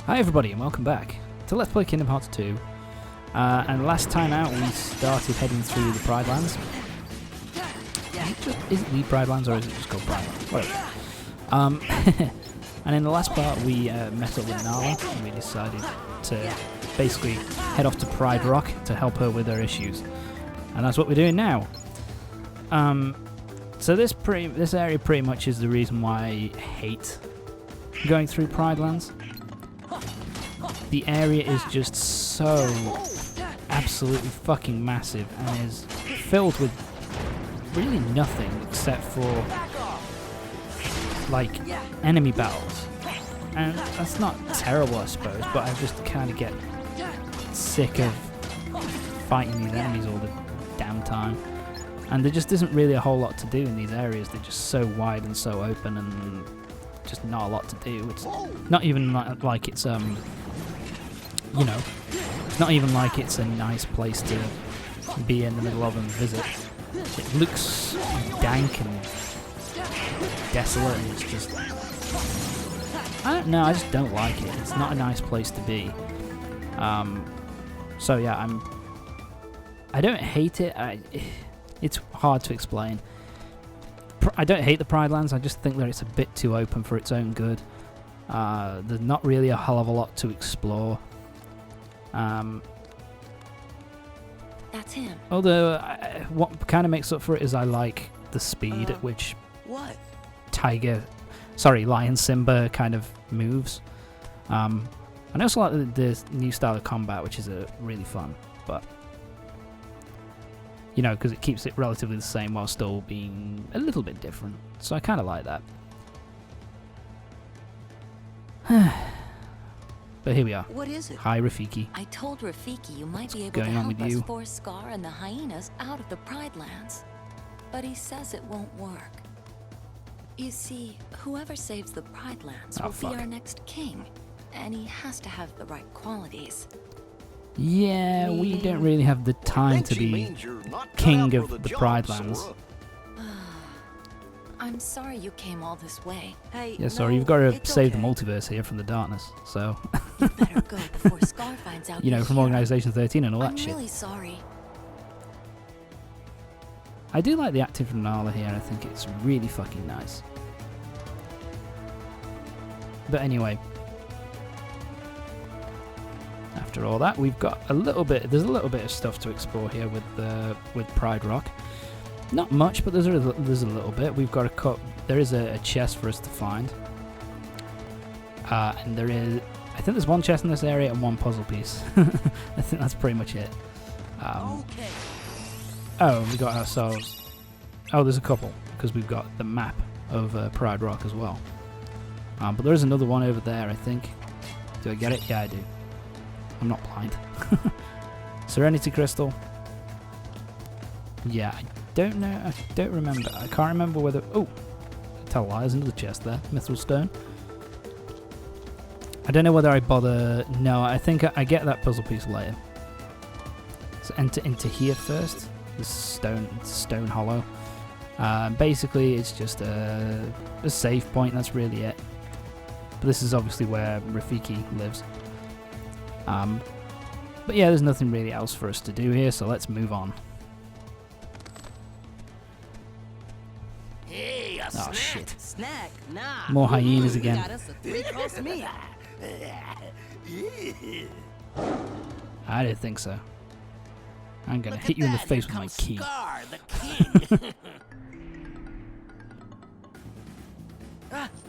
Hi everybody and welcome back to Let's Play Kingdom Hearts 2. And last time out we started heading through the Pridelands. Is it the Pridelands or is it just called Pridelands? Whatever. And in the last part we met up with Nala and we decided to basically head off to Pride Rock to help her with her issues. And that's what we're doing now. So this area pretty much is the reason why I hate going through Pridelands. The area is just so absolutely fucking massive and is filled with really nothing except for like enemy battles. And that's not terrible, I suppose, but I just kind of get sick of fighting these enemies all the damn time. And there just isn't really a whole lot to do in these areas. They're just so wide and so open and just not a lot to do. It's not even like it's you know, it's not even like it's a nice place to be in the middle of and visit. It looks dank and desolate and it's just... I don't know, I just don't like it. It's not a nice place to be. So yeah, I don't hate it. It's hard to explain. I don't hate the Pridelands, I just think that it's a bit too open for its own good. There's not really a hell of a lot to explore. That's him. Although, what kind of makes up for it is I like the speed at which Lion Simba kind of moves. I also like the new style of combat, which is really fun, but you know, because it keeps it relatively the same while still being a little bit different. So I kind of like that. But here we are. What is it? Hi, Rafiki. I told Rafiki you might be able to going on help with us you? force Scar and the hyenas out of the Pridelands. But he says it won't work. You see, whoever saves the Pridelands will be our next king. And he has to have the right qualities. Yeah, we don't really have the time to be king of the Pridelands. I'm sorry you came all this way. Hey, Yeah, sorry, you've got to save the multiverse here from the darkness, so... You better go before Scar finds out. You know, from Organization 13 and all that shit. I'm really sorry. I do like the acting from Nala here, and I think it's really fucking nice. But anyway... After all that, we've got there's a little bit of stuff to explore here with Pride Rock. Not much, but there's a little bit. We've got there is a chest for us to find. And I think there's one chest in this area and one puzzle piece. I think that's pretty much it. Okay. Oh, we got ourselves... Oh, there's a couple, because we've got the map of Pride Rock as well. But there is another one over there, I think. Do I get it? Yeah, I do. I'm not blind. Serenity Crystal. Yeah, I don't know. I don't remember. I can't remember whether... Oh! Tell a lie, there's another chest there. Mithril Stone. I don't know whether I bother... No, I think I get that puzzle piece later. So enter into here first. This stone hollow. Basically, it's just a save point. That's really it. But this is obviously where Rafiki lives. But yeah, there's nothing really else for us to do here, so let's move on. Hey, a Oh shit. snack. Nah. More hyenas again. Got us a three-course meal. I didn't think so. I'm gonna hit you in the face with my key. Scar, the king.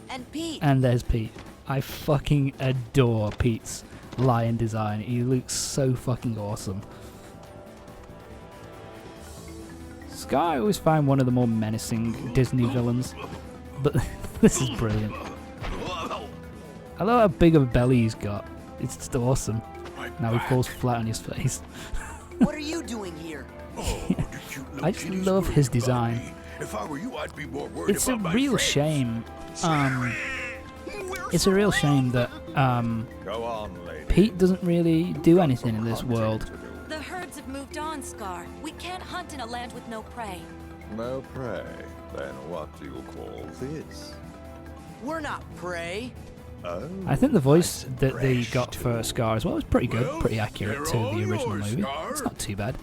And Pete. And there's Pete. I fucking adore Pete's lion design. He looks so fucking awesome. Scar I always find one of the more menacing Disney villains, but this is brilliant. I love how big of a belly he's got. It's just awesome. Now he falls flat on his face. What are you doing here? I just love his design. If I were you, I'd be more worried It's a about my real friends. shame. It's a real shame that Go on, lady. Pete doesn't really do anything in this world. The herds have moved on, Scar. We can't hunt in a land with no prey. No prey. Then what do you call this? We're not prey. Oh, I think the voice that they got for Scar as well was pretty good, pretty accurate to the original movie. It's not too bad.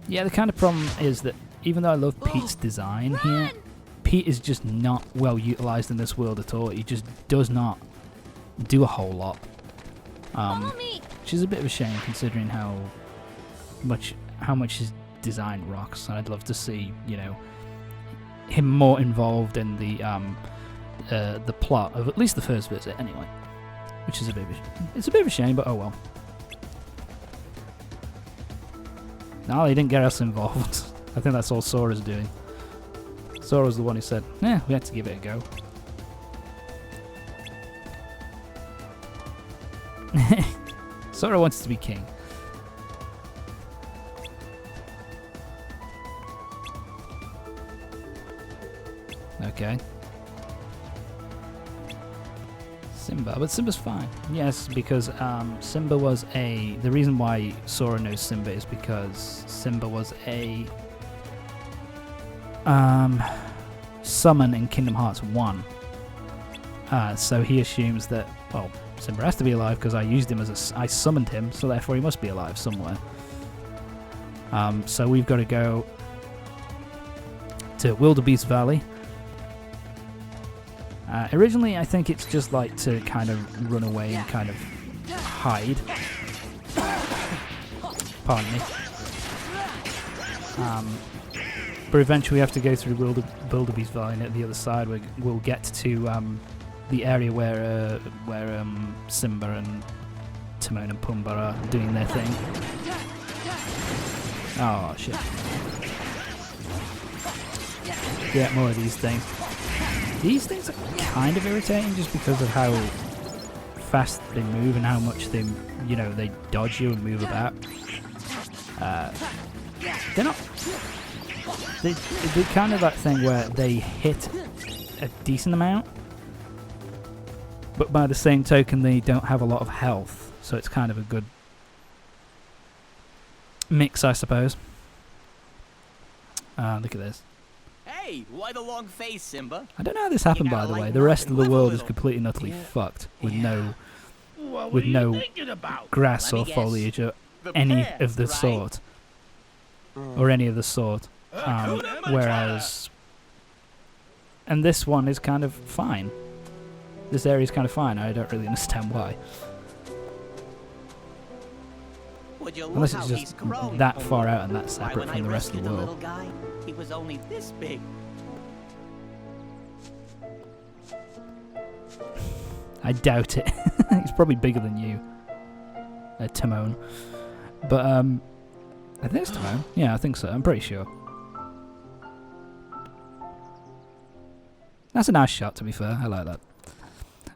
Yeah, the kind of problem is that even though I love Pete's design here, Pete is just not well utilized in this world at all. He just does not do a whole lot. Which is a bit of a shame considering how much his design rocks. And I'd love to see, you know, him more involved in the plot of at least the first visit anyway. Which is a bit of a shame, but oh well. No, they didn't get us involved. I think that's all Sora's doing. Sora's the one who said, "Yeah, we had to give it a go." Sora wants to be king. Okay. Simba, but Simba's fine. Yes, because Simba was the reason why Sora knows Simba is because Simba was a summon in Kingdom Hearts 1. So he assumes that, well, Simba has to be alive because I used him I summoned him, so therefore he must be alive somewhere. So we've got to go to Wildebeest Valley. Originally, I think it's just like to kind of run away and kind of hide. Pardon me. But eventually we have to go through Wildebeest Valley, and at the other side we'll get to the area where Simba and Timon and Pumbaa are doing their thing. Oh shit. Get more of these things. These things are kind of irritating just because of how fast they move and how much they dodge you and move about. They're not... They're kind of that thing where they hit a decent amount, but by the same token they don't have a lot of health, so it's kind of a good mix, I suppose. Look at this. Hey, why the long face, Simba? I don't know how this happened, by the way. The rest of the world is completely and utterly fucked with no grass or foliage or any of the sort. Or any of the sort. Whereas... And this one is kind of fine. This area is kind of fine. I don't really understand why. Unless it's just that far out and that separate from the rest of the world. He was only this big. I doubt it. He's probably bigger than you, Timon. But I think it's Timon. Yeah, I think so. I'm pretty sure. That's a nice shot, to be fair. I like that.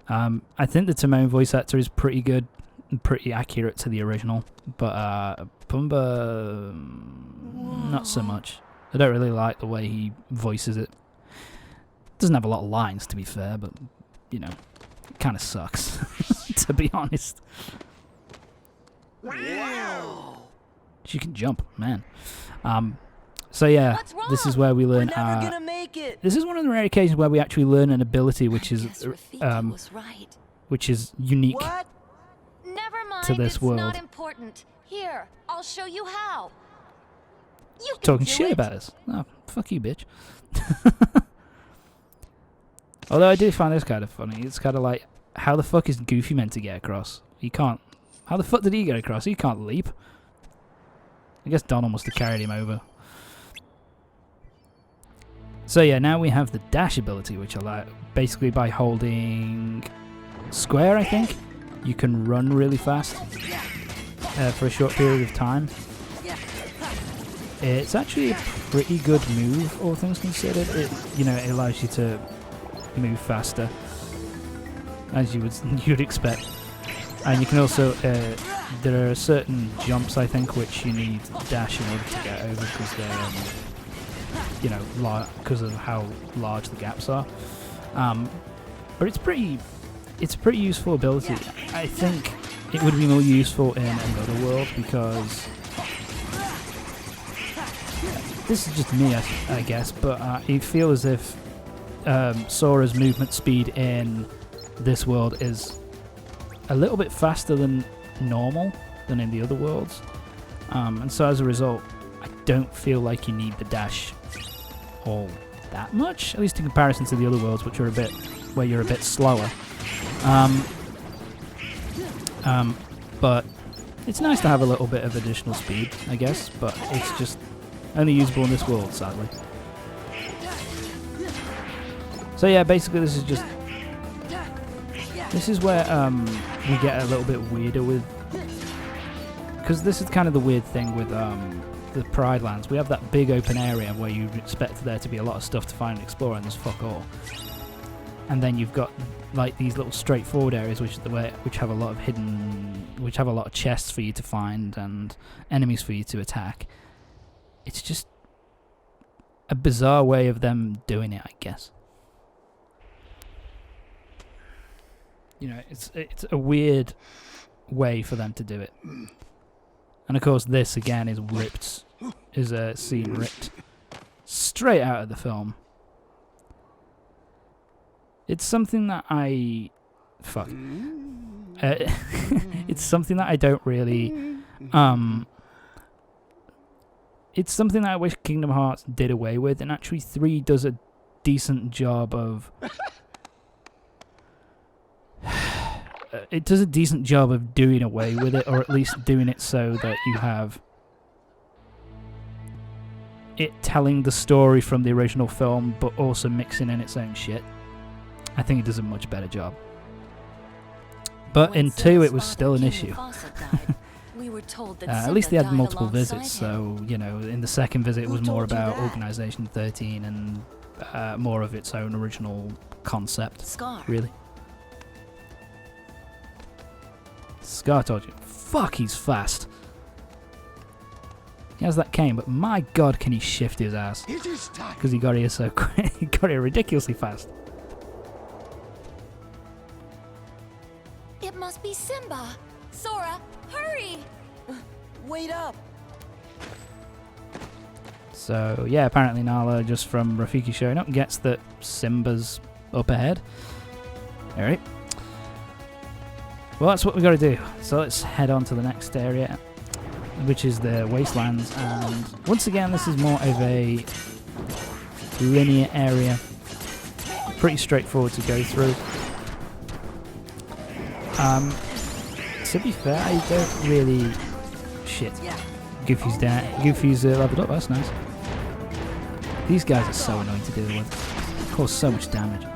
I think the Timon voice actor is pretty good and pretty accurate to the original, but Pumbaa, not so much. I don't really like the way he voices it. Doesn't have a lot of lines, to be fair, but, you know, it kind of sucks, to be honest. Wow. She can jump, man. So yeah, this is where we learn. We're never gonna make it. This is one of the rare occasions where we actually learn an ability which is unique What? Never mind, to this world. It's not important. Here, I'll show you how. You can Talking do shit it. about us. Oh, fuck you, bitch. Although I do find this kind of funny. It's kind of like, how the fuck is Goofy meant to get across? He can't. How the fuck did he get across? He can't leap. I guess Donald must have carried him over. So yeah, now we have the dash ability, which allows, basically by holding square, I think, you can run really fast for a short period of time. It's actually a pretty good move, all things considered. It allows you to move faster, as you would expect. And you can also there are certain jumps, I think, which you need dash in order to get over because they're because of how large the gaps are. But it's a pretty useful ability. I think it would be more useful in another world because this is just me, I guess, but I feel as if Sora's movement speed in this world is a little bit faster than normal than in the other worlds, and so as a result I don't feel like you need the dash all that much, at least in comparison to the other worlds, which are a bit where you're a bit slower. But it's nice to have a little bit of additional speed, I guess, but it's just only usable in this world, sadly. So yeah, basically this is where we get a little bit weirder with, because this is kind of the weird thing with the Pridelands. We have that big open area where you expect there to be a lot of stuff to find and explore, and there's fuck all. And then you've got like these little straightforward areas which have a lot of which have a lot of chests for you to find and enemies for you to attack. It's just a bizarre way of them doing it, I guess. You know, it's a weird way for them to do it. And of course this again is a scene ripped straight out of the film. It's something that it's something that I don't really it's something that I wish Kingdom Hearts did away with, and actually 3 does a decent job of it does a decent job of doing away with it, or at least doing it so that you have it telling the story from the original film but also mixing in its own shit. I think it does a much better job. But in 2 it was still an issue. At least they had multiple visits, so, you know, in the second visit it was more about Organization 13 and more of its own original concept. Scar. Really. Scar told you. Fuck, he's fast. He has that cane, but my god, can he shift his ass. Because he got here so quick. He got here ridiculously fast. It must be Simba. Sora, hurry! Wait up! So, yeah, apparently Nala, just from Rafiki showing up, gets that Simba's up ahead. Alright. Well, that's what we got to do. So let's head on to the next area, which is the Wastelands. And once again, this is more of a linear area. Pretty straightforward to go through. To be fair, I don't really... Shit. Goofy's leveled up, that's nice. These guys are so annoying to deal with. Cause so much damage.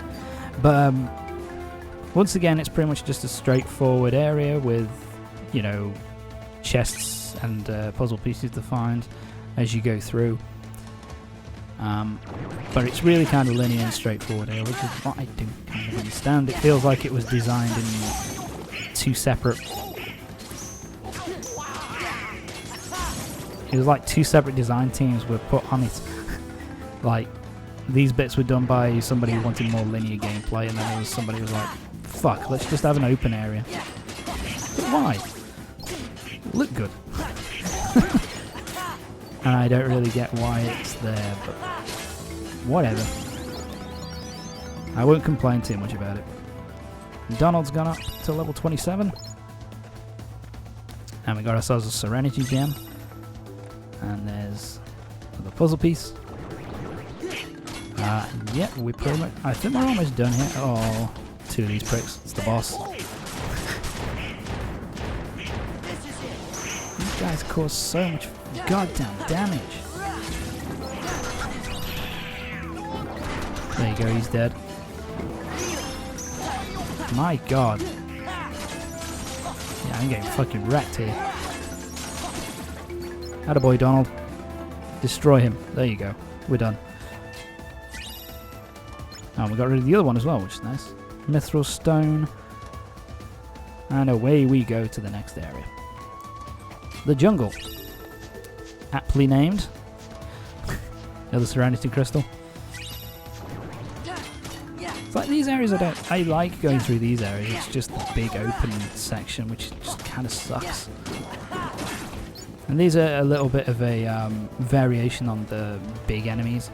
But, once again, it's pretty much just a straightforward area with, you know, chests and puzzle pieces to find as you go through. But it's really kind of linear and straightforward here, which is what I do kind of understand. It feels like it was designed in 2 separate... It was like 2 separate design teams were put on it. Like, these bits were done by somebody who wanted more linear gameplay, and then there was somebody who was like, fuck, let's just have an open area. But why? Look good. And I don't really get why it's there, but whatever. I won't complain too much about it. Donald's gone up to level 27. And we got ourselves a Serenity Gem. And there's the puzzle piece. Yeah, we pretty much... I think we're almost done here. Oh, 2 of these pricks. It's the boss. These guys cause so much goddamn damage. There you go, he's dead. My god. Yeah, I'm getting fucking wrecked here. Attaboy, Donald. Destroy him. There you go. We're done. Oh, we got rid of the other one as well, which is nice. Mithril Stone. And away we go to the next area. The jungle. Aptly named. Another Serenity Crystal. It's like these areas I like going through these areas. It's just the big open section, which just kind of sucks. And these are a little bit of a variation on the big enemies.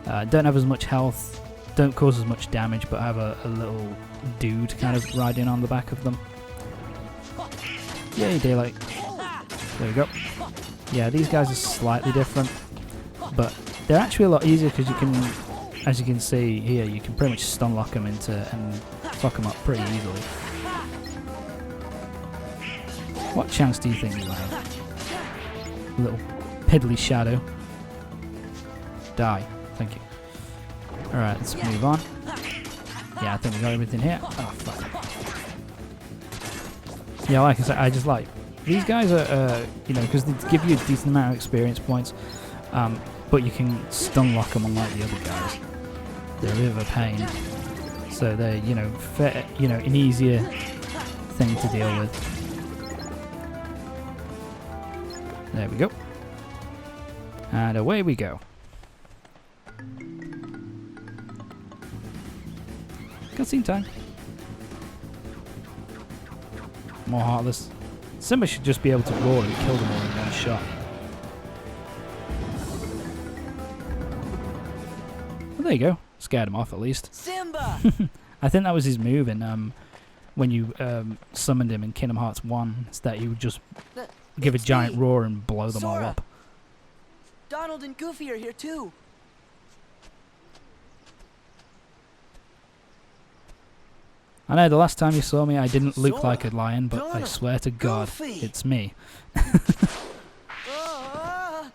Don't have as much health, don't cause as much damage, but have a little dude kind of riding on the back of them. Yay, daylight. There we go. Yeah, these guys are slightly different, but they're actually a lot easier because you can, as you can see here, you can pretty much stun lock them into and fuck them up pretty easily. What chance do you think you have? Little piddly shadow. Die. Thank you. Alright, let's move on. Yeah, I think we got everything here. Oh, fuck. Yeah, like I said, I just like... These guys are, you know, because they give you a decent amount of experience points, but you can stun lock them unlike the other guys. They're a bit of a pain. So they're, you know, an easier thing to deal with. There we go. And away we go. Cutscene time. More Heartless. Simba should just be able to roar and kill them all in one shot. Well, there you go. Scared him off at least. Simba! I think that was his move in when you summoned him in Kingdom Hearts 1. It's that he would just give a It's giant me, roar and blow them all Sora. up. Donald and Goofy are here too. I know the last time you saw me I didn't look Sora, like a lion, but I Donald, swear to God, Goofy. it's me. Ah!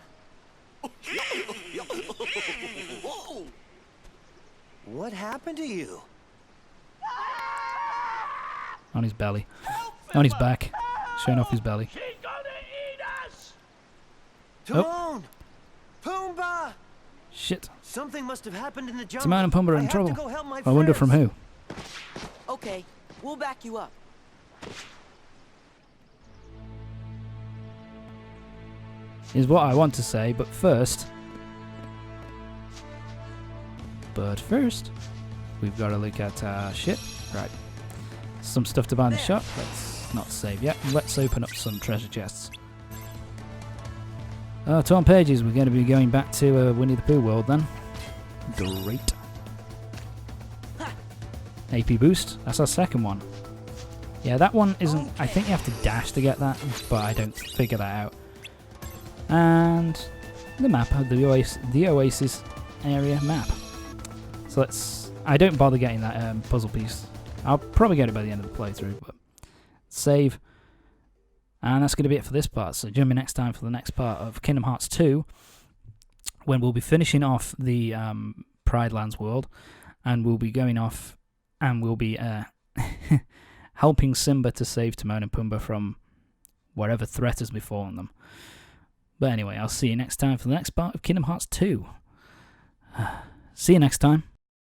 What happened to you? On his belly. On his back. Showing off his belly. Timon! Pumbaa! Shit. Something must have happened in the jungle. Timon and Pumbaa are I in have trouble. to go help my I wonder from friends. who. Okay, we'll back you up. Is what I want to say, but first... we've got to look at shit. Right. Some stuff to buy in the shop. Let's not save yet. Let's open up some treasure chests. Torn pages. We're going to be going back to Winnie the Pooh world then. Great. AP boost. That's our second one. Yeah, that one isn't... I think you have to dash to get that, but I don't figure that out. And the map of the Oasis area map. So let's... I don't bother getting that puzzle piece. I'll probably get it by the end of the playthrough, but save. And that's going to be it for this part. So join me next time for the next part of Kingdom Hearts 2, when we'll be finishing off the Pridelands world, and we'll be going off and we'll be helping Simba to save Timon and Pumbaa from whatever threat has befallen them. But anyway, I'll see you next time for the next part of Kingdom Hearts 2. See you next time.